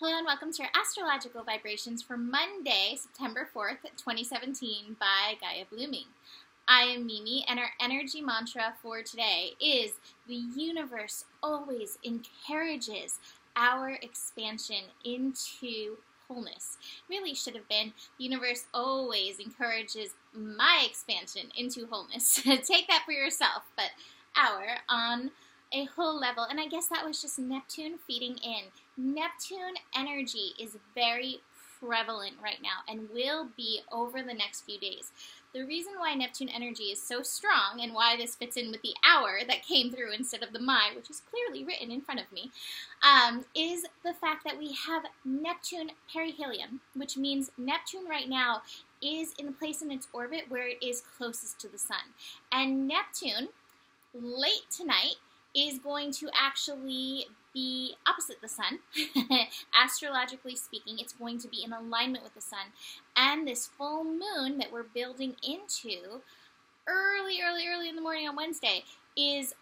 Hello and welcome to your astrological vibrations for Monday, September 4th, 2017 by Gaia Blooming. I am Mimi, and our energy mantra for today is the universe always encourages our expansion into wholeness. Really should have been the universe always encourages my expansion into wholeness. Take that for yourself, but our on a whole level. And I guess that was just Neptune feeding in. Neptune energy is very prevalent right now and will be over the next few days. The reason why Neptune energy is so strong and why this fits in with the hour that came through instead of the my, which is clearly written in front of me, is the fact that we have Neptune perihelion, which means Neptune right now is in the place in its orbit where it is closest to the sun. And Neptune, late tonight, is going to actually be opposite the sun. Astrologically speaking, it's going to be in alignment with the sun. And this full moon that we're building into early in the morning on Wednesday is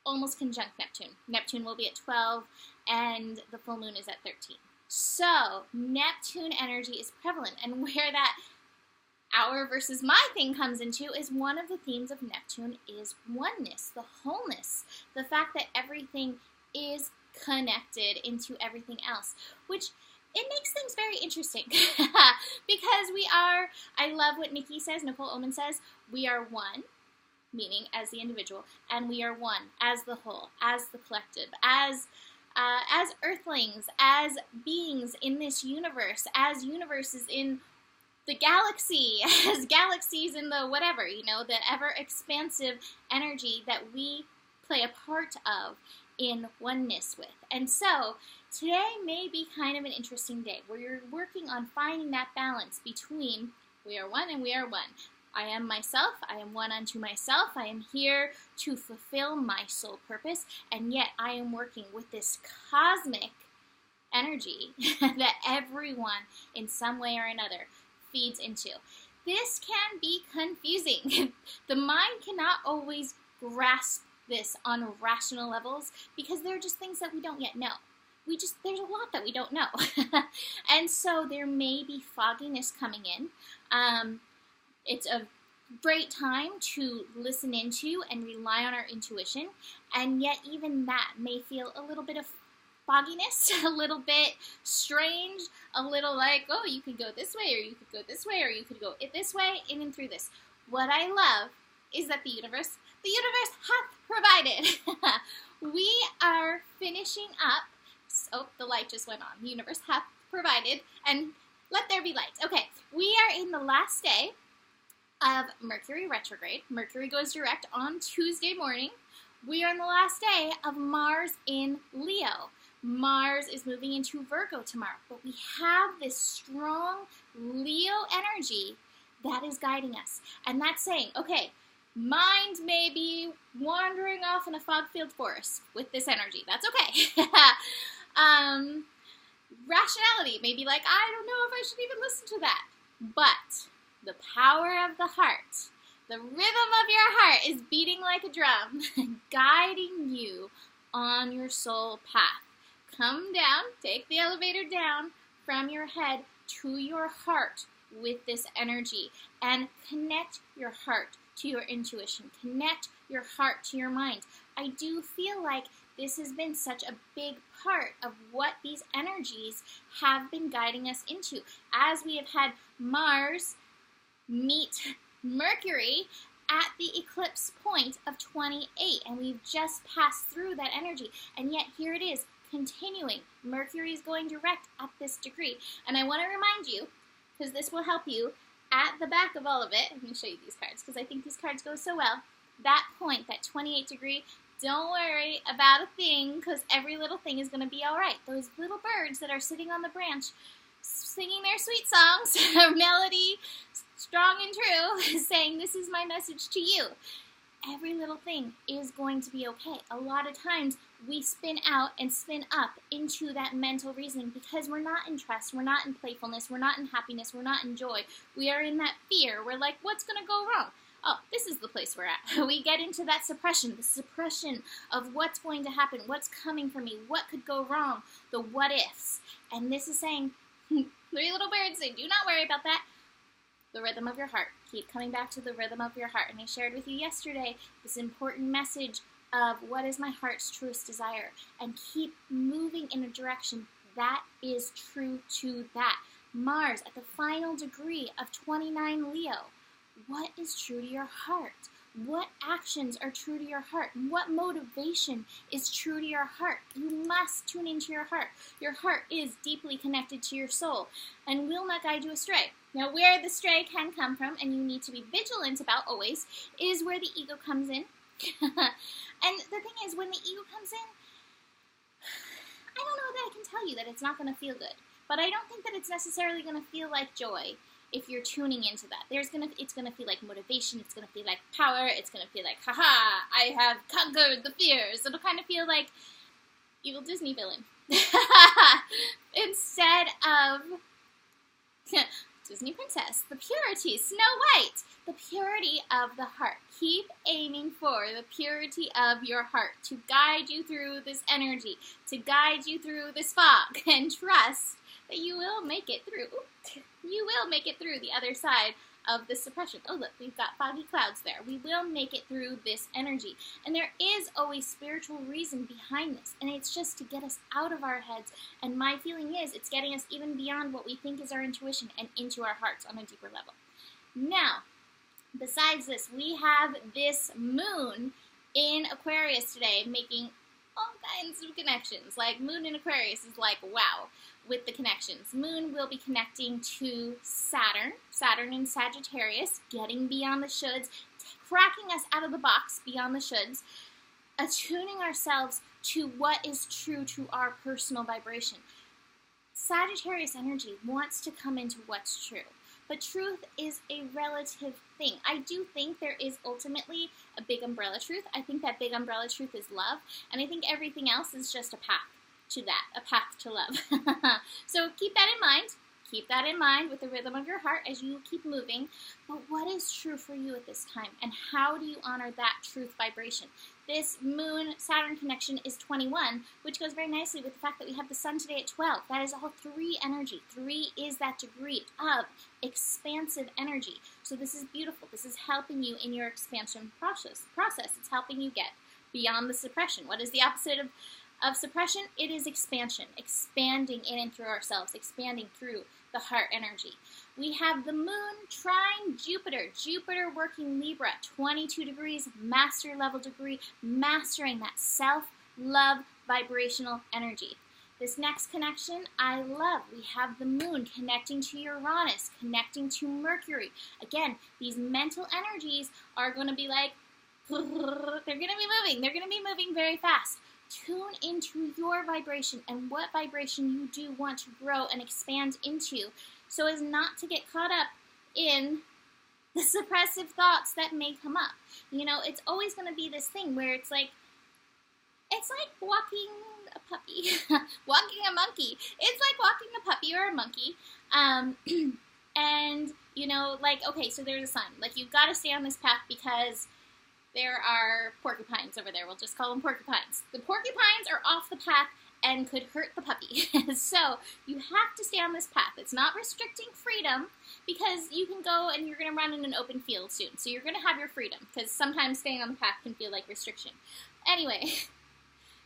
almost conjunct Neptune. Neptune will be at 12 and the full moon is at 13. So Neptune energy is prevalent, and where that our versus my thing comes into is one of the themes of Neptune is oneness, the wholeness, the fact that everything is connected into everything else, which it makes things very interesting because we are, I love what Nicole Oman says, we are one, meaning as the individual, and we are one as the whole, as the collective, as earthlings, as beings in this universe, as universes in the galaxy, as galaxies in the whatever, the ever-expansive energy that we play a part of in oneness with. And so, today may be kind of an interesting day where you're working on finding that balance between we are one and we are one. I am myself, I am one unto myself, I am here to fulfill my soul purpose, and yet I am working with this cosmic energy that everyone in some way or another feeds into. This can be confusing. The mind cannot always grasp this on rational levels because there are just things that we don't yet know. There's a lot that we don't know. And so there may be fogginess coming in. It's a great time to listen into and rely on our intuition, and yet even that may feel a little bit of fogginess, a little bit strange, a little like, oh, you could go this way, or you could go this way, or you could go this way, in and through this. What I love is that the universe hath provided. We are finishing up, oh, the light just went on, the universe hath provided, and let there be light. Okay, we are in the last day of Mercury retrograde. Mercury goes direct on Tuesday morning. We are in the last day of Mars in Leo. Mars is moving into Virgo tomorrow, but we have this strong Leo energy that is guiding us. And that's saying, okay, mind may be wandering off in a fog-filled forest with this energy. That's okay. Rationality may be like, I don't know if I should even listen to that. But the power of the heart, the rhythm of your heart is beating like a drum, guiding you on your soul path. Come down, take the elevator down from your head to your heart with this energy and connect your heart to your intuition. Connect your heart to your mind. I do feel like this has been such a big part of what these energies have been guiding us into. As we have had Mars meet Mercury at the eclipse point of 28, and we've just passed through that energy, and yet here it is, continuing. Mercury is going direct at this degree, and I want to remind you, because this will help you, at the back of all of it, let me show you these cards, because I think these cards go so well, that point, that 28 degree, don't worry about a thing, because every little thing is going to be alright. Those little birds that are sitting on the branch, singing their sweet songs, melody, strong and true, saying, this is my message to you. Every little thing is going to be okay. A lot of times we spin out and spin up into that mental reasoning because we're not in trust, we're not in playfulness, we're not in happiness, we're not in joy. We are in that fear. We're like, what's going to go wrong? Oh, this is the place we're at. We get into that suppression, the suppression of what's going to happen, what's coming for me, what could go wrong, the what ifs. And this is saying, three little birds say, do not worry about that. The rhythm of your heart. Keep coming back to the rhythm of your heart. And I shared with you yesterday this important message of what is my heart's truest desire. And keep moving in a direction that is true to that. Mars at the final degree of 29 Leo. What is true to your heart? What actions are true to your heart? What motivation is true to your heart? You must tune into your heart. Your heart is deeply connected to your soul and will not guide you astray. Now, where the stray can come from, and you need to be vigilant about always, is where the ego comes in. And the thing is, when the ego comes in, I don't know that I can tell you that it's not going to feel good. But I don't think that it's necessarily going to feel like joy if you're tuning into that. It's going to feel like motivation. It's going to feel like power. It's going to feel like, haha, I have conquered the fears. It'll kind of feel like evil Disney villain. Instead of Disney princess, the purity, Snow White, the purity of the heart. Keep aiming for the purity of your heart to guide you through this energy, to guide you through this fog, and trust that you will make it through. You will make it through the other side of the suppression. Oh, look, we've got foggy clouds there. We will make it through this energy. And there is always spiritual reason behind this, and it's just to get us out of our heads. And my feeling is it's getting us even beyond what we think is our intuition and into our hearts on a deeper level. Now, besides this, we have this moon in Aquarius today making all kinds of connections. Like, moon in Aquarius is like, wow, with the connections. Moon will be connecting to Saturn. Saturn in Sagittarius, getting beyond the shoulds, cracking us out of the box beyond the shoulds, attuning ourselves to what is true to our personal vibration. Sagittarius energy wants to come into what's true. But truth is a relative thing. I do think there is ultimately a big umbrella truth. I think that big umbrella truth is love. And I think everything else is just a path to that, a path to love. So keep that in mind. Keep that in mind with the rhythm of your heart as you keep moving. But what is true for you at this time? And how do you honor that truth vibration? This Moon-Saturn connection is 21, which goes very nicely with the fact that we have the Sun today at 12. That is all 3 energy. 3 is that degree of expansive energy. So this is beautiful. This is helping you in your expansion process. It's helping you get beyond the suppression. What is the opposite of suppression? It is expansion. Expanding in and through ourselves. Expanding through the heart energy. We have the moon trine Jupiter. Jupiter working Libra, 22 degrees, master level degree, mastering that self-love vibrational energy. This next connection I love. We have the moon connecting to Uranus, connecting to Mercury. Again, these mental energies are going to be like, they're going to be moving. They're going to be moving very fast. Tune into your vibration and what vibration you do want to grow and expand into so as not to get caught up in the suppressive thoughts that may come up. You know, it's always going to be this thing where it's like walking a puppy, walking a monkey. It's like walking a puppy or a monkey. And, you know, like, okay, so there's a sign. Like, you've got to stay on this path because there are porcupines over there. We'll just call them porcupines. The porcupines are off the path and could hurt the puppy. So you have to stay on this path. It's not restricting freedom because you can go and you're going to run in an open field soon. So you're going to have your freedom because sometimes staying on the path can feel like restriction. Anyway,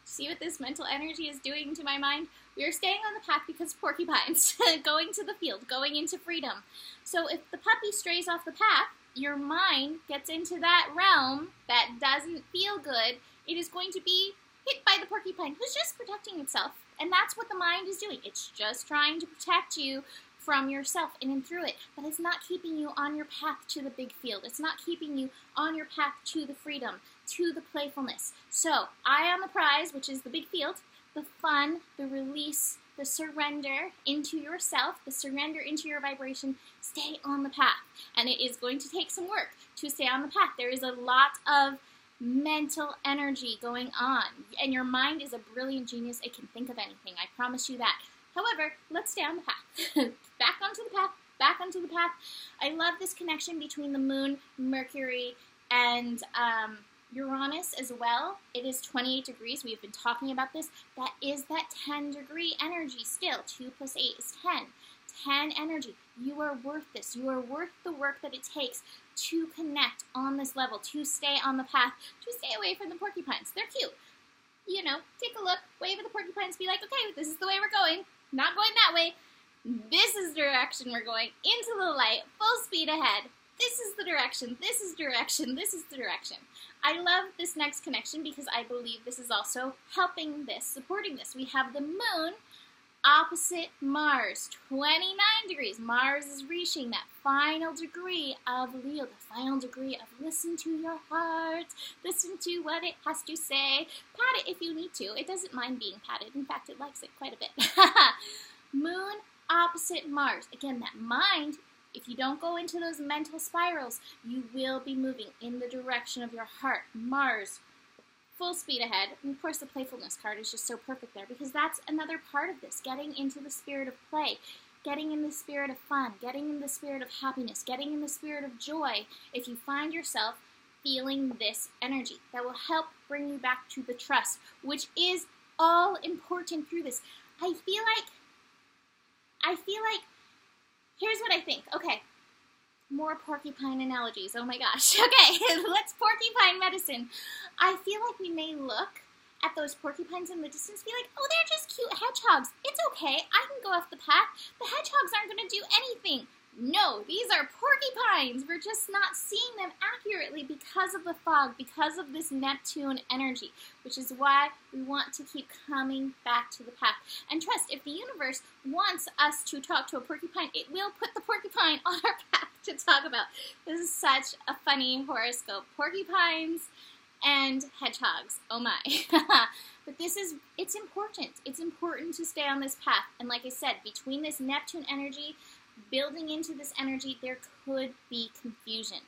see what this mental energy is doing to my mind? We are staying on the path because porcupines, going to the field, going into freedom. So if the puppy strays off the path, your mind gets into that realm that doesn't feel good, it is going to be hit by the porcupine, who's just protecting itself. And that's what the mind is doing. It's just trying to protect you from yourself in and through it. But it's not keeping you on your path to the big field. It's not keeping you on your path to the freedom, to the playfulness. So, eye on the prize, which is the big field, the fun, the release, the surrender into yourself, the surrender into your vibration, stay on the path. And it is going to take some work to stay on the path. There is a lot of mental energy going on. And your mind is a brilliant genius. It can think of anything. I promise you that. However, let's stay on the path. Back onto the path. Back onto the path. I love this connection between the moon, Mercury, and Uranus as well, it is 28 degrees. We've been talking about this. That is that 10-degree energy still. 2 plus 8 is 10. 10 energy. You are worth this. You are worth the work that it takes to connect on this level, to stay on the path, to stay away from the porcupines. They're cute. You know, take a look, wave at the porcupines, be like, okay, this is the way we're going. Not going that way. This is the direction we're going. Into the light, full speed ahead. This is the direction, this is direction, this is the direction. I love this next connection because I believe this is also helping this, supporting this. We have the moon opposite Mars, 29 degrees. Mars is reaching that final degree of Leo, the final degree of listen to your heart, listen to what it has to say. Pat it if you need to. It doesn't mind being patted. In fact, it likes it quite a bit. Moon opposite Mars. Again, that mind, if you don't go into those mental spirals, you will be moving in the direction of your heart. Mars, full speed ahead. And of course, the playfulness card is just so perfect there because that's another part of this, getting into the spirit of play, getting in the spirit of fun, getting in the spirit of happiness, getting in the spirit of joy. If you find yourself feeling this energy, that will help bring you back to the trust, which is all important through this. I feel like, here's what I think. Okay, more porcupine analogies. Oh my gosh. Okay, let's porcupine medicine. I feel like we may look at those porcupines in the distance and be like, oh, they're just cute hedgehogs. It's okay. I can go off the path. The hedgehogs aren't going to do anything. No, these are porcupines. We're just not seeing them accurately because of the fog, because of this Neptune energy, which is why we want to keep coming back to the path. And trust, if the universe wants us to talk to a porcupine, it will put the porcupine on our path to talk about. This is such a funny horoscope. Porcupines and hedgehogs. Oh my. But it's important. It's important to stay on this path. And like I said, between this Neptune energy, building into this energy, there could be confusion.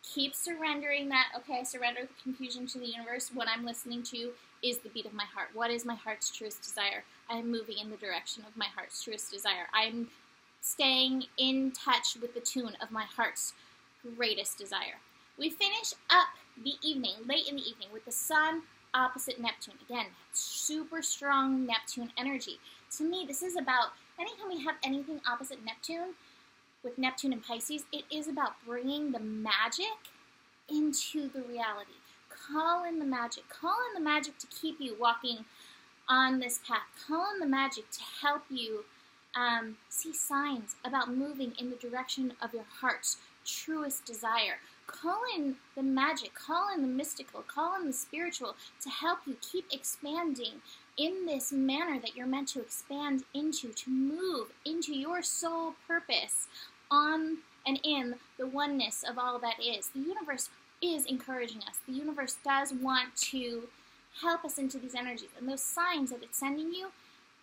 Keep surrendering that. Okay, I surrender the confusion to the universe. What I'm listening to is the beat of my heart. What is my heart's truest desire? I'm moving in the direction of my heart's truest desire. I'm staying in touch with the tune of my heart's greatest desire. We finish up the evening, late in the evening, with the sun opposite Neptune. Again, super strong Neptune energy. To me, this is about, anytime we have anything opposite Neptune, with Neptune and Pisces, it is about bringing the magic into the reality. Call in the magic. Call in the magic to keep you walking on this path. Call in the magic to help you see signs about moving in the direction of your heart's truest desire. Call in the magic, call in the mystical, call in the spiritual to help you keep expanding in this manner that you're meant to expand into, to move into your soul purpose on and in the oneness of all that is. The universe is encouraging us. The universe does want to help us into these energies. And those signs that it's sending you,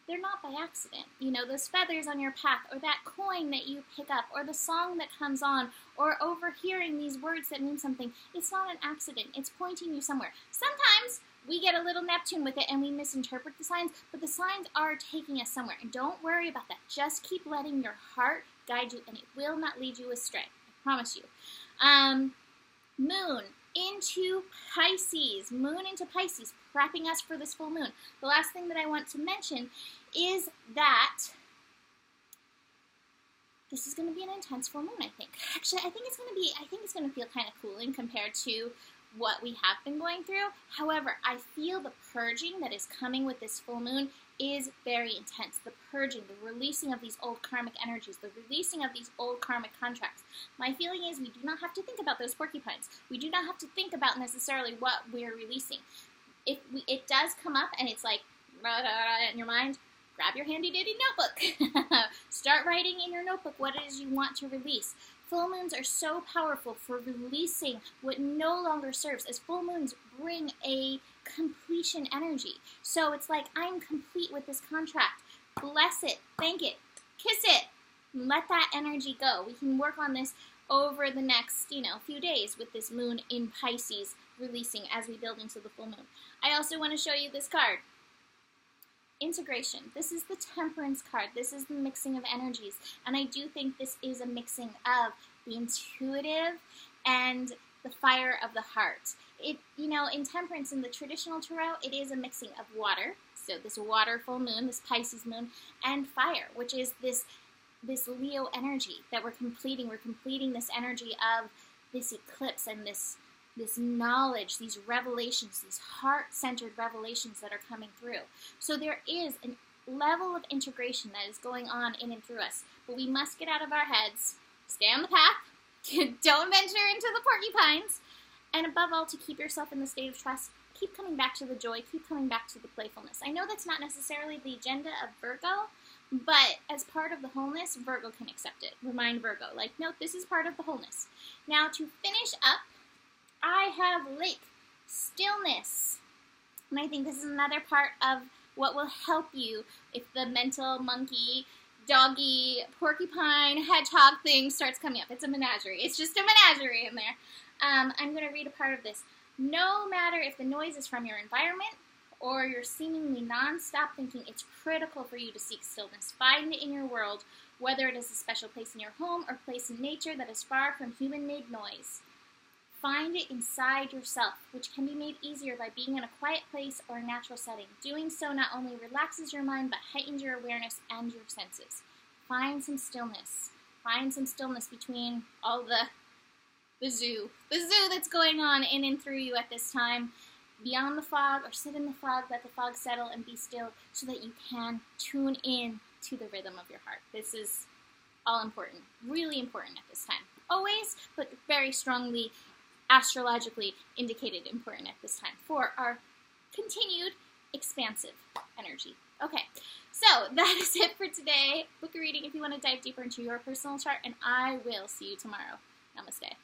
they're not by accident. You know, those feathers on your path, or that coin that you pick up, or the song that comes on, or overhearing these words that mean something, it's not an accident. It's pointing you somewhere. Sometimes we get a little Neptune with it and we misinterpret the signs, but the signs are taking us somewhere. And don't worry about that. Just keep letting your heart guide you, and it will not lead you astray. I promise you. Moon into Pisces. Moon into Pisces, prepping us for this full moon. The last thing that I want to mention is that this is going to be an intense full moon, I think. Actually, I think it's going to feel kind of cooling compared to what we have been going through. However, I feel the purging that is coming with this full moon is very intense. The purging, the releasing of these old karmic energies, the releasing of these old karmic contracts. My feeling is we do not have to think about those porcupines. We do not have to think about necessarily what we're releasing. If it does come up and it's like in your mind, grab your handy-dandy notebook. Start writing in your notebook what it is you want to release. Full moons are so powerful for releasing what no longer serves, as full moons bring a completion energy. So it's like, I'm complete with this contract. Bless it, thank it, kiss it, and let that energy go. We can work on this over the next, few days with this moon in Pisces releasing as we build into the full moon. I also want to show you this card. Integration. This is the Temperance card. This is the mixing of energies. And I do think this is a mixing of the intuitive and the fire of the heart. In Temperance, in the traditional tarot, it is a mixing of water, so this water full moon, this Pisces moon, and fire, which is this Leo energy that we're completing. We're completing this energy of this eclipse and this knowledge, these revelations, these heart-centered revelations that are coming through. So there is a level of integration that is going on in and through us, but we must get out of our heads, stay on the path, don't venture into the porcupines, and above all, to keep yourself in the state of trust. Keep coming back to the joy, keep coming back to the playfulness. I know that's not necessarily the agenda of Virgo, but as part of the wholeness, Virgo can accept it. Remind Virgo, like, no, this is part of the wholeness. Now, to finish up, I have lake, stillness. And I think this is another part of what will help you if the mental monkey, doggy, porcupine, hedgehog thing starts coming up. It's a menagerie. It's just a menagerie in there. I'm going to read a part of this. No matter if the noise is from your environment or your seemingly non-stop thinking, it's critical for you to seek stillness. Find it in your world, whether it is a special place in your home or place in nature that is far from human-made noise. Find it inside yourself, which can be made easier by being in a quiet place or a natural setting. Doing so not only relaxes your mind, but heightens your awareness and your senses. Find some stillness. Find some stillness between all the zoo that's going on in and through you at this time. Beyond the fog, or sit in the fog, let the fog settle and be still so that you can tune in to the rhythm of your heart. This is all important, really important at this time. Always, but very strongly astrologically indicated important at this time for our continued expansive energy. Okay, so that is it for today. Book a reading if you want to dive deeper into your personal chart, and I will see you tomorrow. Namaste.